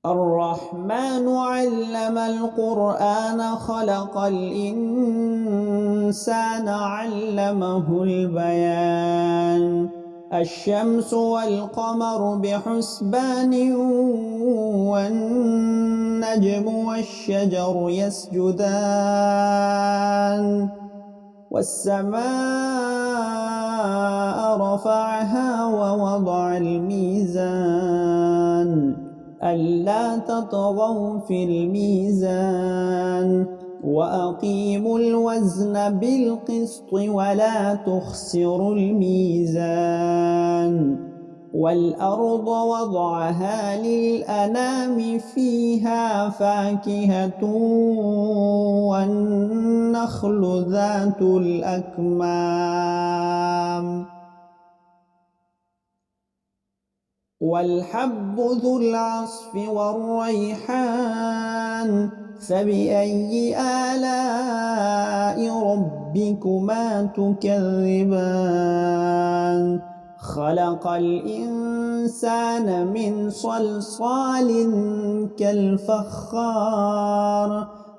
الرحمن علم القرآن خلق الإنسان علمه البيان الشمس والقمر بحسبان والنجم والشجر يسجدان والسماء رفعها ووضع الميزان ألا تطغوا في الميزان وأقيموا الوزن بالقسط ولا تخسروا الميزان والأرض وضعها للأنام فيها فاكهة والنخل ذات الأكمام والحب ذو العصف والريحان فبأي آلاء ربكما تكذبان خلق الإنسان من صلصال كالفخار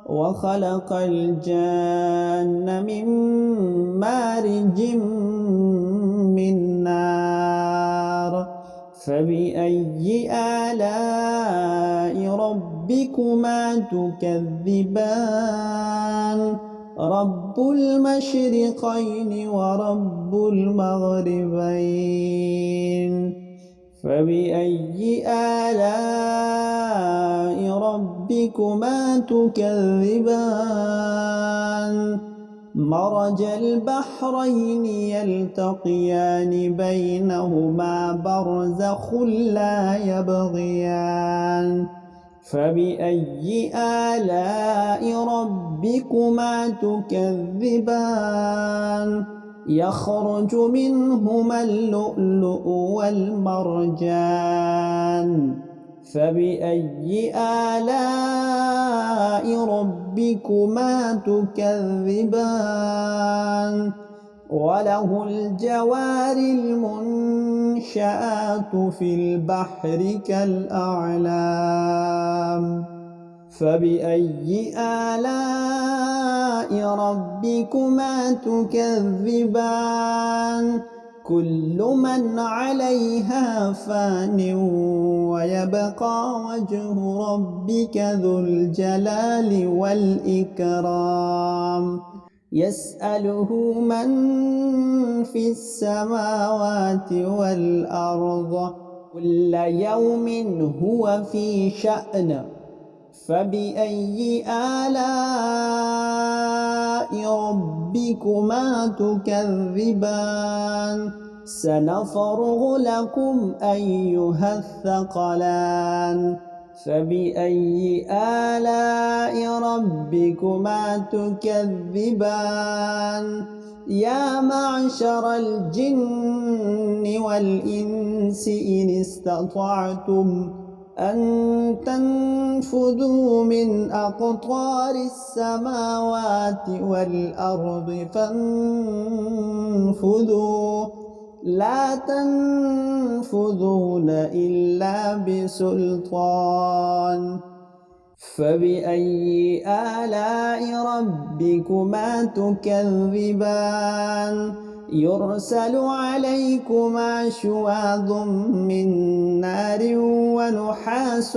وخلق الجان من مارج من نار فبأي آلاء ربكما تكذبان رب المشرقين ورب المغربين فبأي آلاء ربكما تكذبان مرج البحرين يلتقيان بينهما برزخ لا يبغيان فبأي آلاء ربكما تكذبان يخرج منهما اللؤلؤ والمرجان فبأي آلاء ربكما تكذبان وله الجوار المنشآت في البحر كالأعلام فبأي آلاء ربكما تكذبان كل من عليها فان ويبقى وجه ربك ذو الجلال والإكرام يسأله من في السماوات والأرض كل يوم هو في شأن فبأي آلاء ربكما تكذبان سنفرغ لكم أيها الثقلان فبأي آلاء ربكما تكذبان يا معشر الجن والإنس إن استطعتم أن تنفذوا من أقطار السماوات والأرض فانفذوا لا تنفذون إلا بسلطان فبأي آلاء ربكما تكذبان يرسل عليكما شواظ من نار ونحاس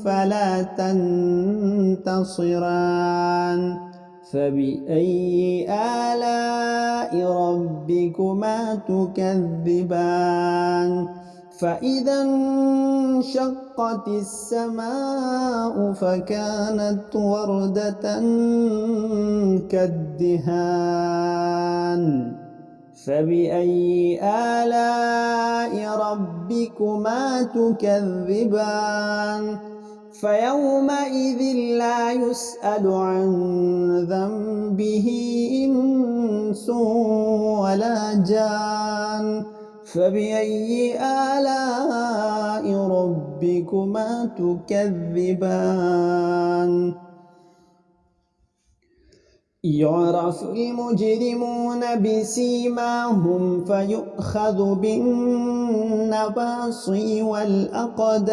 فلا تنتصران فبأي آلاء ربكما تكذبان فإذا انشقت السماء فكانت وردة كالدهان فبأي آلاء ربكما تكذبان فيومئذ لا يسأل عن ذنبه إنس ولا جان فبأي آلاء ربكما تكذبان يعرف المجرمون بسيماهم فيؤخذ بالنواصي والأقدام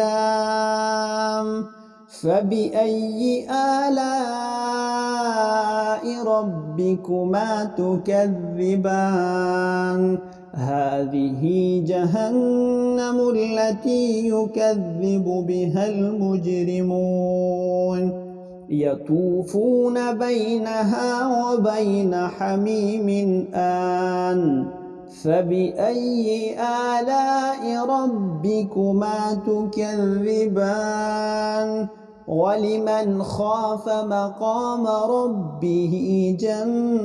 فبأي آلاء ربكما تكذبان هذه جهنم التي يكذب بها المجرمون يطوفون بينها وبين حميم آن فبأي آلاء ربكما تكذبان ولمن خاف مقام ربه جنتان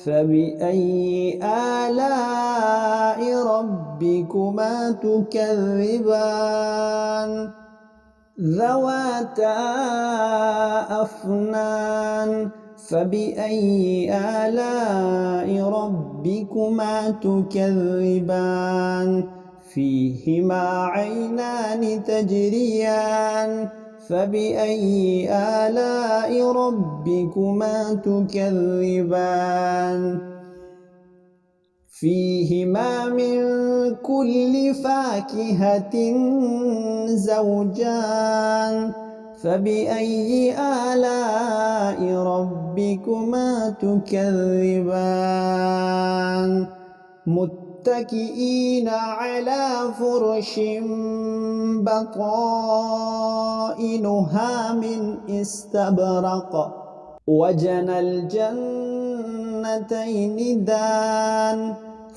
فبأي آلاء ربكما تكذبان ذواتا أفنان فبأي آلاء ربكما تكذبان فيهما عينان تجريان فبأي آلاء ربكما تكذبان فيهما من كل فاكهة زوجان فبأي آلاء ربكما تكذبان متكئين على فرش بطائنها من استبرق وجنى الجنتين دان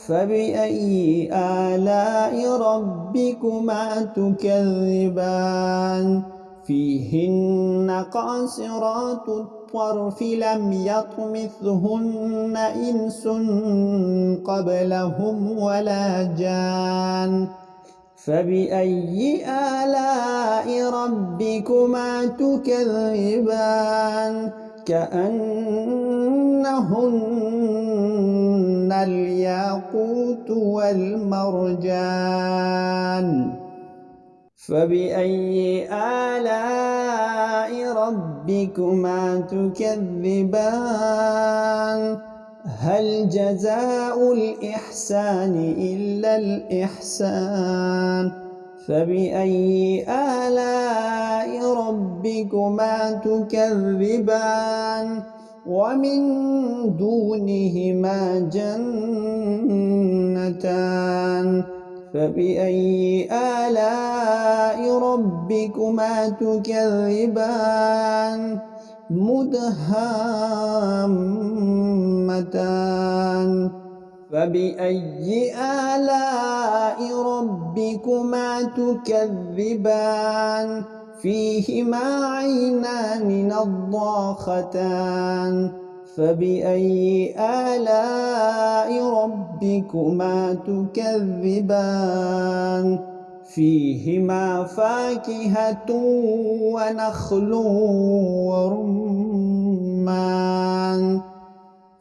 فبأي آلاء ربكما تكذبان فيهن قاصرات الطرف لم يطمثهن إنس قبلهم ولا جان فبأي آلاء ربكما تكذبان كأنهن الياقوت والمرجان فبأي آلاء ربكما تكذبان هل جزاء الإحسان إلا الإحسان فبأي آلاء ربكما تكذبان ومن دونهما جنتان فبأي آلاء ربكما تكذبان مدهامتان فبأي آلاء ربكما تكذبان فيهما عينان نضاختان فبأي آلاء ربكما تكذبان فيهما فاكهة ونخل ورمان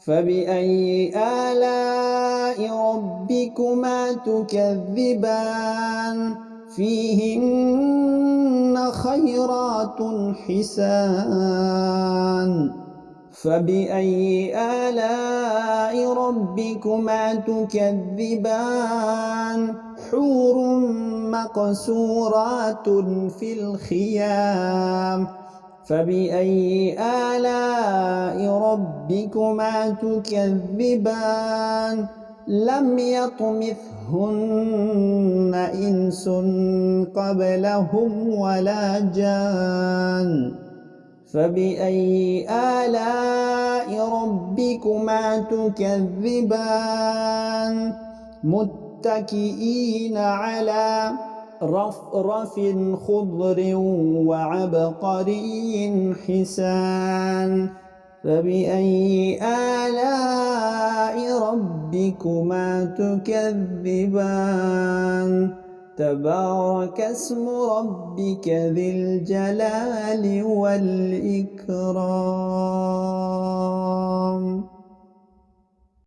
فبأي آلاء ربكما تكذبان فيهن خيرات حسان فبأي آلاء ربكما تكذبان حور مقصورات في الخيام فبأي آلاء ربكما تكذبان لم يطمثهن إنس قبلهم ولا جان فبأي آلاء ربكما تكذبان متكئين على رفرف خضر وعبقري حسان فبأي آلاء ربكما تكذبان تبارك اسم ربك ذي الجلال والإكرام.